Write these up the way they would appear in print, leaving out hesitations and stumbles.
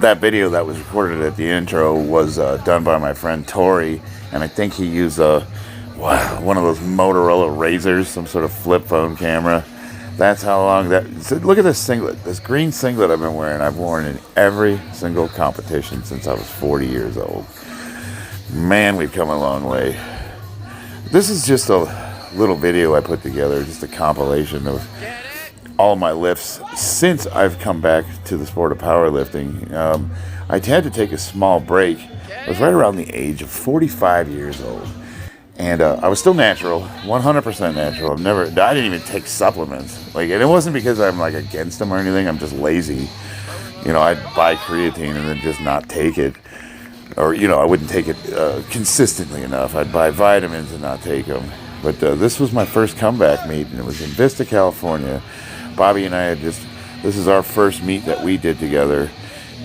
That video that was recorded at the intro was done by my friend Tori, and I think he used one of those Motorola Razors, some sort of flip phone camera. That's how long that. So look at this singlet, this green singlet I've been wearing. I've worn in every single competition since I was 40 years old. Man, we've come a long way. This is just a little video I put together, just a compilation of all my lifts since I've come back to the sport of powerlifting. I had to take a small break. I was right around the age of 45 years old. And I was still natural, 100% natural. I didn't even take supplements. And it wasn't because I'm against them or anything. I'm just lazy. I'd buy creatine and then just not take it. Or, I wouldn't take it consistently enough. I'd buy vitamins and not take them. But this was my first comeback meet, and it was in Vista, California. Bobby and I this is our first meet that we did together.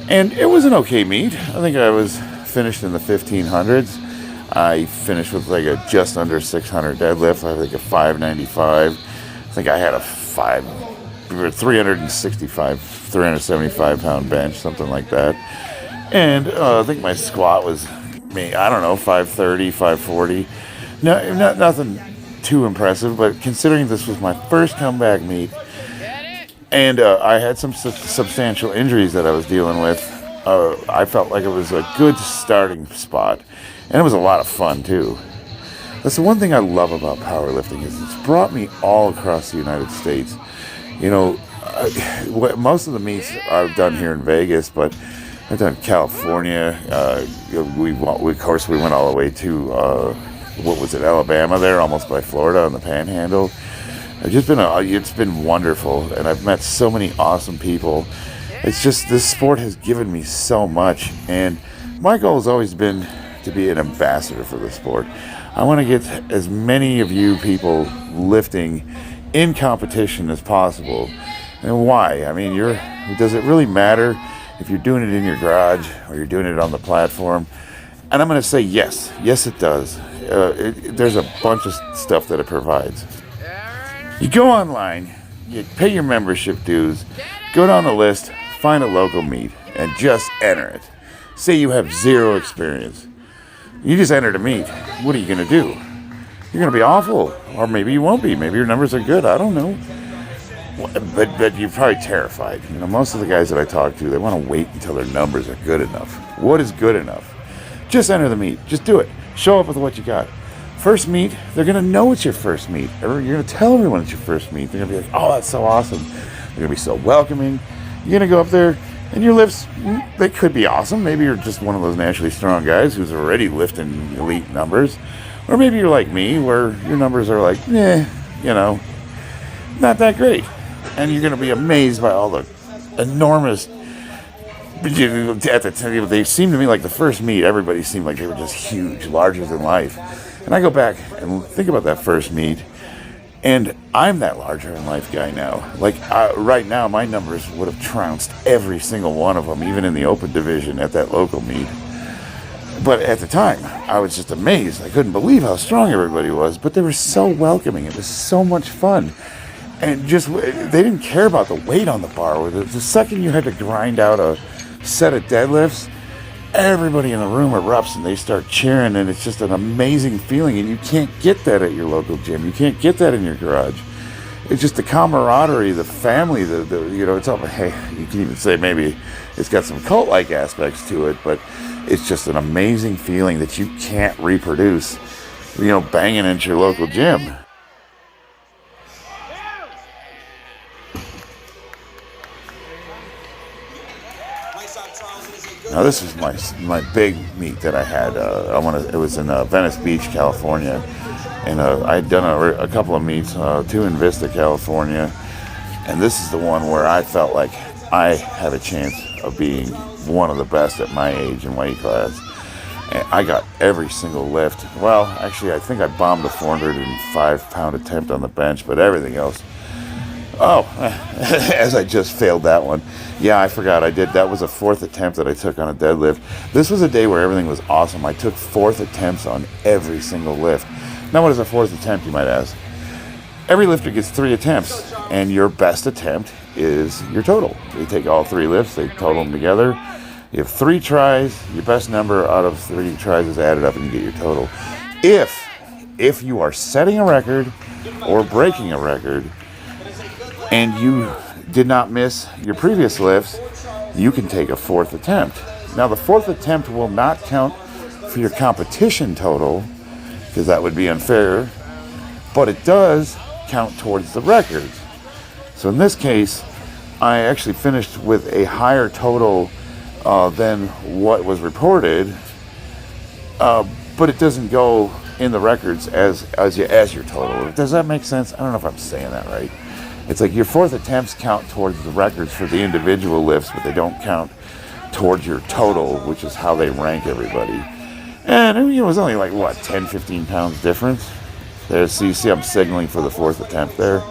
And it was an okay meet. I think I was finished in the 1500s. I finished with a just under 600 deadlift. I think a 595. I think I had a 375 pound bench, something like that. And I think my squat was, 530, 540. No, nothing too impressive, but considering this was my first comeback meet, and I had some substantial injuries that I was dealing with, I felt like it was a good starting spot. And it was a lot of fun, too. That's the one thing I love about powerlifting is it's brought me all across the United States. Most of the meets I've done here in Vegas, but I've done California. We went all the way to, Alabama there, almost by Florida on the Panhandle. It's been wonderful, and I've met so many awesome people. It's just, this sport has given me so much, and my goal has always been to be an ambassador for the sport. I want to get as many of you people lifting in competition as possible. And why? Does it really matter if you're doing it in your garage or you're doing it on the platform? And I'm going to say yes. Yes, it does. There's a bunch of stuff that it provides. You go online, you pay your membership dues, go down the list, find a local meet, and just enter it. Say you have zero experience. You just entered a meet. What are you going to do? You're going to be awful. Or maybe you won't be. Maybe your numbers are good. I don't know. But you're probably terrified. Most of the guys that I talk to, they want to wait until their numbers are good enough. What is good enough? Just enter the meet. Just do it. Show up with what you got. First meet, they're going to know it's your first meet. You're going to tell everyone it's your first meet. They're going to be like, oh, that's so awesome. They're going to be so welcoming. You're going to go up there, and your lifts, they could be awesome. Maybe you're just one of those naturally strong guys who's already lifting elite numbers. Or maybe you're like me, where your numbers are not that great. And you're going to be amazed by all the enormous, at the time, they seemed to me like the first meet, everybody seemed like they were just huge, larger than life. And I go back and think about that first meet, and I'm that larger than life guy now. Right now, my numbers would have trounced every single one of them, even in the open division at that local meet. But at the time, I was just amazed. I couldn't believe how strong everybody was, but they were so welcoming. It was so much fun. And they didn't care about the weight on the bar. The second you had to grind out a set of deadlifts, everybody in the room erupts and they start cheering, and it's just an amazing feeling. And you can't get that at your local gym. You can't get that in your garage. It's just the camaraderie, the family, it's all, hey, you can even say maybe it's got some cult-like aspects to it, but it's just an amazing feeling that you can't reproduce, banging into your local gym. Now this is my big meet that I had. It was in Venice Beach, California, and I had done a couple of meets, two in Vista, California, and this is the one where I felt like I had a chance of being one of the best at my age and weight class. And I got every single lift. Well, actually, I think I bombed a 405-pound attempt on the bench, but everything else. Oh, as I just failed that one. Yeah, I forgot I did. That was a fourth attempt that I took on a deadlift. This was a day where everything was awesome. I took fourth attempts on every single lift. Now, what is a fourth attempt, you might ask? Every lifter gets 3 attempts, and your best attempt is your total. They take all 3 lifts, they total them together, You have 3 tries. Your best number out of 3 tries is added up and you get your total. If you are setting a record or breaking a record and you did not miss your previous lifts, you can take a 4th attempt. Now the 4th attempt will not count for your competition total because that would be unfair, but it does count towards the records. So in this case, I actually finished with a higher total than what was reported, but it doesn't go in the records as your total. Does that make sense? I don't know if I'm saying that right. It's like your 4th attempts count towards the records for the individual lifts, but they don't count towards your total, which is how they rank everybody. And it was only like, what, 10, 15 pounds difference? There, so you see I'm signaling for the 4th attempt there.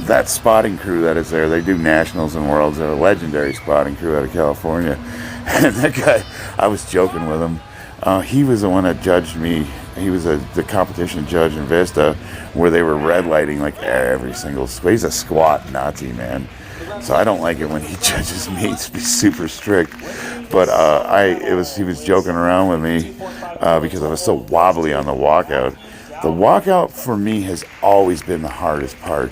That spotting crew that is there, they do nationals and worlds. They're a legendary spotting crew out of California. And that guy, I was joking with him. He was the one that judged me. He was the competition judge in Vista, where they were red lighting like every single squat. He's a squat Nazi, man. So I don't like it when he judges me. To be super strict. But he was joking around with me because I was so wobbly on the walkout. The walkout for me has always been the hardest part,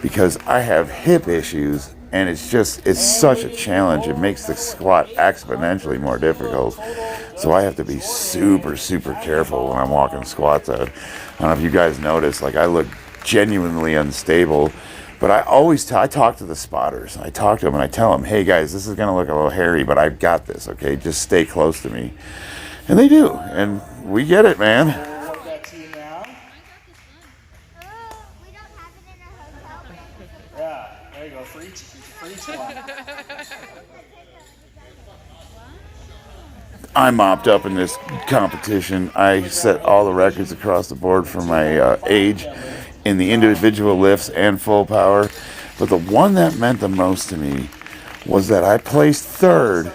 because I have hip issues, and it's such a challenge. It makes the squat exponentially more difficult. So I have to be super, super careful when I'm walking squats out. I don't know if you guys notice, like I look genuinely unstable, but I talk to the spotters. I talk to them and I tell them, hey guys, this is going to look a little hairy, but I've got this, okay? Just stay close to me. And they do, and we get it, man. There you go, free squat. I mopped up in this competition. I set all the records across the board for my age in the individual lifts and full power. But the one that meant the most to me was that I placed 3rd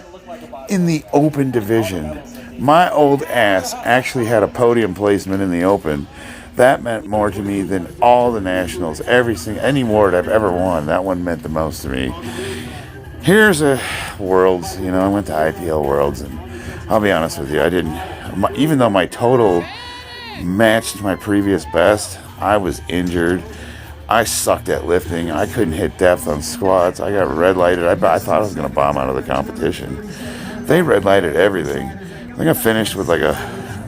in the open division. My old ass actually had a podium placement in the open. That meant more to me than all the nationals, any award I've ever won. That one meant the most to me. Here's a Worlds. I went to IPL Worlds, and I'll be honest with you, even though my total matched my previous best, I was injured. I sucked at lifting. I couldn't hit depth on squats. I got red lighted. I thought I was going to bomb out of the competition. They red lighted everything. I think I finished with like a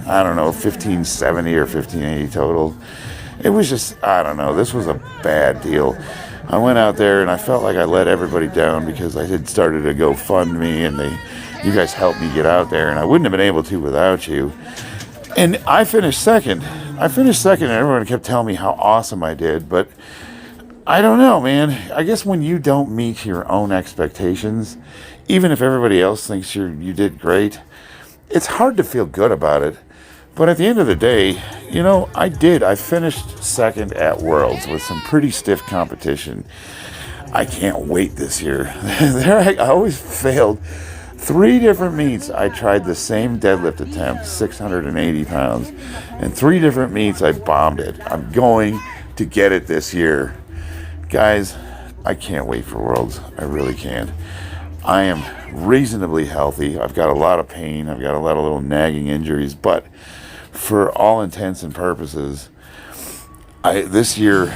1570 or 1580 total. It was just, I don't know, this was a bad deal. I went out there and I felt like I let everybody down because I had started a GoFundMe and you guys helped me get out there, and I wouldn't have been able to without you. And I finished second. And everyone kept telling me how awesome I did, but I don't know, man. I guess when you don't meet your own expectations, even if everybody else thinks you did great, it's hard to feel good about it. But at the end of the day, I did. I finished second at Worlds with some pretty stiff competition. I can't wait this year. I always failed. 3 different meets, I tried the same deadlift attempt, 680 pounds. And 3 different meets, I bombed it. I'm going to get it this year. Guys, I can't wait for Worlds. I really can't. I am reasonably healthy. I've got a lot of pain. I've got a lot of little nagging injuries. But for all intents and purposes, this year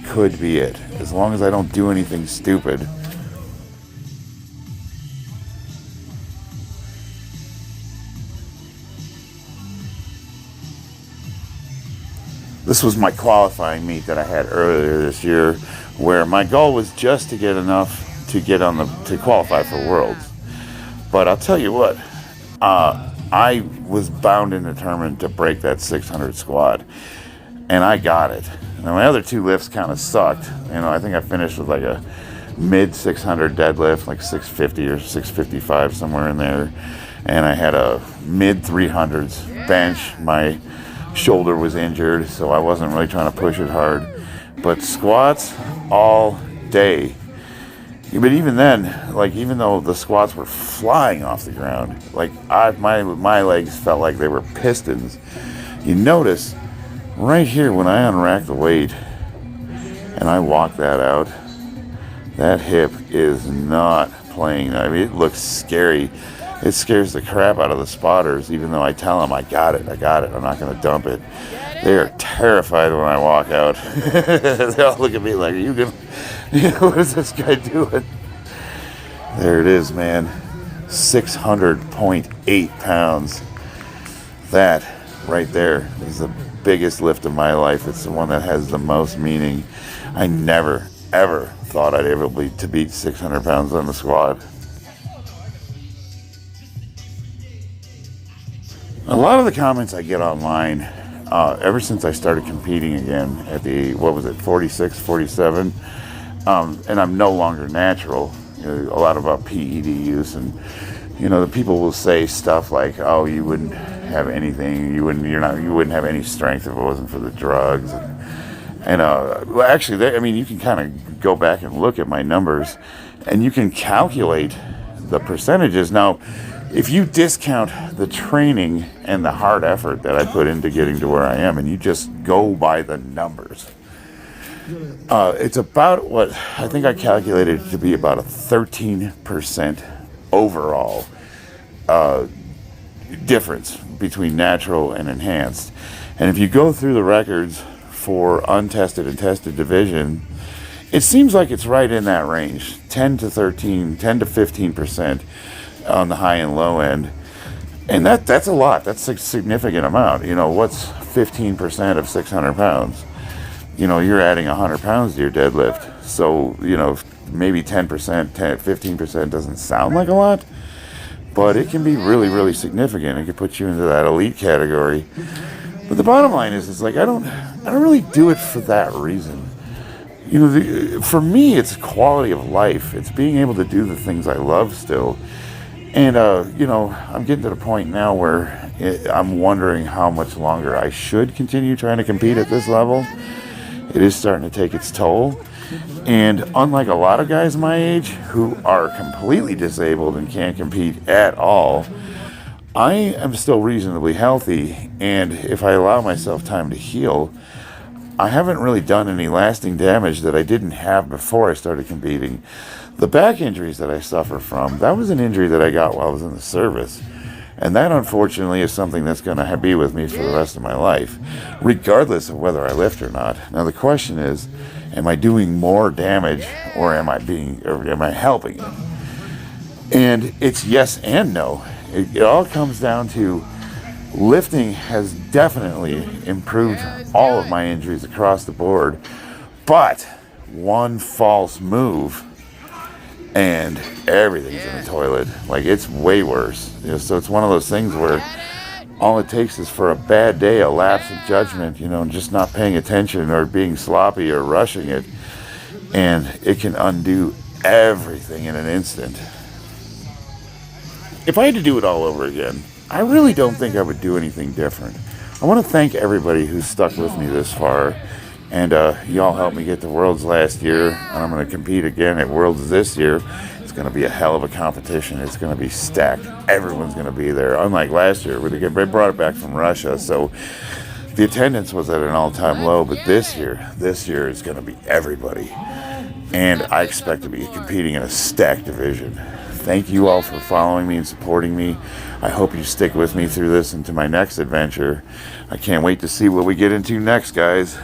could be it. As long as I don't do anything stupid. This was my qualifying meet that I had earlier this year, where my goal was just to get enough to get to qualify for Worlds. But I'll tell you what, I was bound and determined to break that 600 squat, and I got it. Now my other 2 lifts kind of sucked. I think I finished with like a mid 600 deadlift, like 650 or 655, somewhere in there, and I had a mid 300s bench. My shoulder was injured, so I wasn't really trying to push it hard. But squats all day. But even then, even though the squats were flying off the ground, my legs felt like they were pistons. You notice right here, when I unrack the weight and I walk that out, that hip is not playing. I mean, it looks scary. It scares the crap out of the spotters, even though I tell them, I got it, I'm not going to dump it. They are terrified when I walk out. They all look at me like, are you going to, what is this guy doing? There it is, man. 600.8 pounds. That right there is the biggest lift of my life. It's the one that has the most meaning. I never, ever thought I'd ever be to beat 600 pounds on the squat. A lot of the comments I get online, ever since I started competing again at the, 46, 47, and I'm no longer natural, a lot about PED use, and the people will say stuff like, oh, you wouldn't have anything, you wouldn't have any strength if it wasn't for the drugs, well, actually, you can kind of go back and look at my numbers, and you can calculate the percentages. Now, if you discount the training and the hard effort that I put into getting to where I am, and you just go by the numbers, it's about what I think I calculated to be about a 13% overall difference between natural and enhanced. And if you go through the records for untested and tested division, it seems like it's right in that range, 10 to 15% on the high and low end. And that's a lot. That's a significant amount. What's 15% of 600 pounds? You're adding 100 pounds to your deadlift. So, maybe 10%, 15% doesn't sound like a lot, but it can be really, really significant. It can put you into that elite category. But the bottom line is I don't really do it for that reason. For me, it's quality of life. It's being able to do the things I love still. And, I'm getting to the point now where I'm wondering how much longer I should continue trying to compete at this level. It is starting to take its toll. And unlike a lot of guys my age who are completely disabled and can't compete at all, I am still reasonably healthy. And if I allow myself time to heal, I haven't really done any lasting damage that I didn't have before I started competing. The back injuries that I suffer from, that was an injury that I got while I was in the service. And that, unfortunately, is something that's going to be with me for the rest of my life, regardless of whether I lift or not. Now, the question is, am I doing more damage, or am I helping it? And it's yes and no. It all comes down to lifting has definitely improved all of my injuries across the board, but one false move and everything's in the toilet. Like, it's way worse. So it's one of those things where all it takes is for a bad day, a lapse in judgment, and just not paying attention or being sloppy or rushing it, and it can undo everything in an instant. If I had to do it all over again, I really don't think I would do anything different. I want to thank everybody who's stuck with me this far. And y'all helped me get to Worlds last year, and I'm going to compete again at Worlds this year. It's going to be a hell of a competition. It's going to be stacked. Everyone's going to be there. Unlike last year, they brought it back from Russia, so the attendance was at an all-time low. But this year is going to be everybody. And I expect to be competing in a stacked division. Thank you all for following me and supporting me. I hope you stick with me through this into my next adventure. I can't wait to see what we get into next, guys.